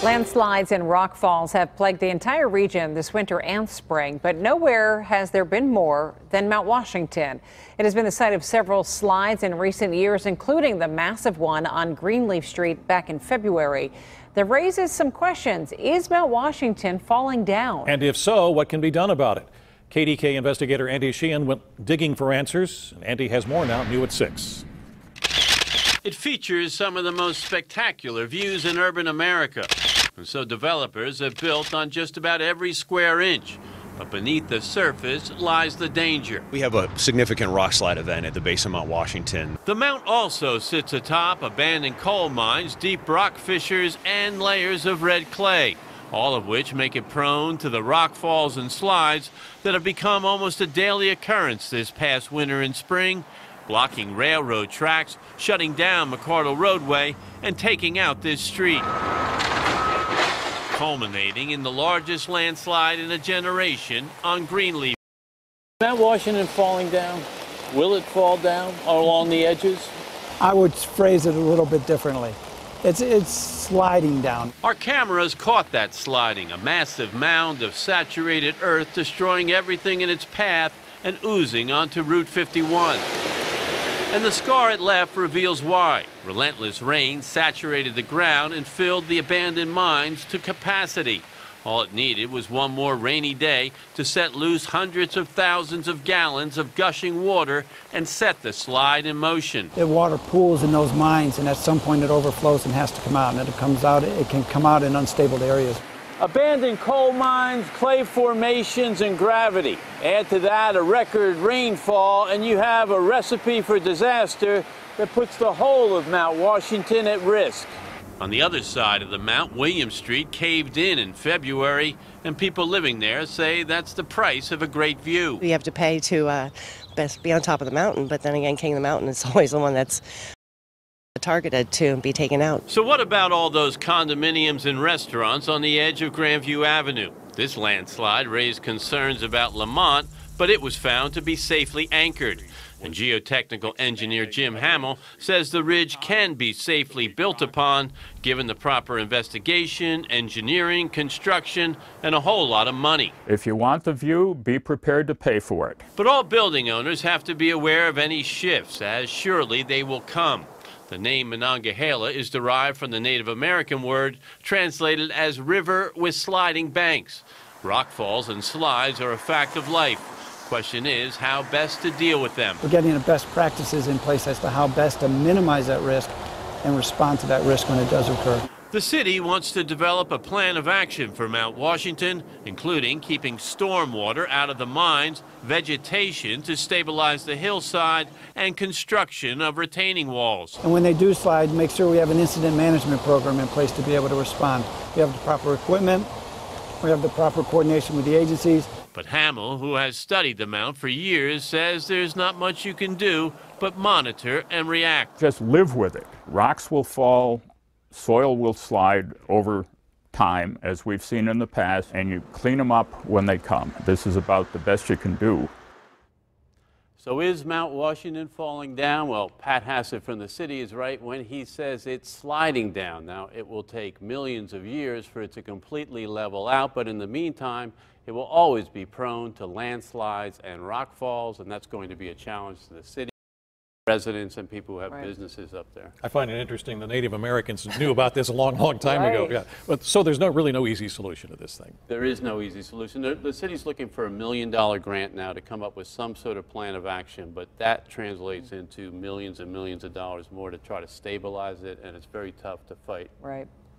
Landslides and rock falls have plagued the entire region this winter and spring, but nowhere has there been more than Mount Washington. It has been the site of several slides in recent years, including the massive one on Greenleaf Street back in February. That raises some questions. Is Mount Washington falling down? And if so, what can be done about it? KDKA investigator Andy Sheehan went digging for answers. Andy has more now, new at 6. It features some of the most spectacular views in urban America. And so developers have built on just about every square inch. But beneath the surface lies the danger. We have a significant rock slide event at the base of Mount Washington. The mount also sits atop abandoned coal mines, deep rock fissures, and layers of red clay, all of which make it prone to the rock falls and slides that have become almost a daily occurrence this past winter and spring, blocking railroad tracks, shutting down McCardle Roadway, and taking out this street, culminating in the largest landslide in a generation on Greenleaf. Mount Washington falling down? Will it fall down along the edges? I would phrase it a little bit differently. It's sliding down. Our cameras caught that sliding, a massive mound of saturated earth destroying everything in its path and oozing onto Route 51. And the scar it left reveals why. Relentless rain saturated the ground and filled the abandoned mines to capacity. All it needed was one more rainy day to set loose hundreds of thousands of gallons of gushing water and set the slide in motion. The water pools in those mines, and at some point it overflows and has to come out. And it can come out in unstable areas. Abandoned coal mines, clay formations, and gravity. Add to that a record rainfall, and you have a recipe for disaster that puts the whole of Mount Washington at risk. On the other side of the Mount, William Street caved in February, and people living there say that's the price of a great view. You have to pay to best be on top of the mountain, but then again, King of the Mountain is always the one that's targeted to be taken out. So what about all those condominiums and restaurants on the edge of Grandview Avenue? This landslide raised concerns about Lamont, but it was found to be safely anchored. And geotechnical engineer Jim Hamill says the ridge can be safely built upon, given the proper investigation, engineering, construction, and a whole lot of money. If you want the view, be prepared to pay for it. But all building owners have to be aware of any shifts, as surely they will come. The name Monongahela is derived from the Native American word translated as river with sliding banks. Rock falls and slides are a fact of life. Question is how best to deal with them. We're getting the best practices in place as to how best to minimize that risk and respond to that risk when it does occur. The city wants to develop a plan of action for Mount Washington, including keeping stormwater out of the mines, vegetation to stabilize the hillside, and construction of retaining walls. And when they do slide, make sure we have an incident management program in place to be able to respond. We have the proper equipment, we have the proper coordination with the agencies. But Hamill, who has studied the Mount for years, says there's not much you can do but monitor and react. Just live with it. Rocks will fall, soil will slide over time, as we've seen in the past, and you clean them up when they come. This is about the best you can do. So is Mount Washington falling down? Well, Pat Hassett from the city is right when he says it's sliding down. Now, it will take millions of years for it to completely level out, but in the meantime, it will always be prone to landslides and rock falls, and that's going to be a challenge to the city residents and people who have businesses up there. I find it interesting the Native Americans knew about this a long time ago. Yeah. But so there's really no easy solution to this thing. There is no easy solution. The city's looking for $1 million grant now to come up with some sort of plan of action, but that translates into millions and millions of dollars more to try to stabilize it, and it's very tough to fight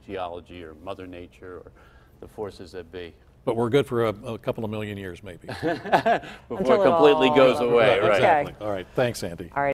geology or Mother Nature or the forces that be. But we're good for a couple of million years, maybe. Before it completely goes away. Right. Exactly. All right. Thanks, Andy. All right.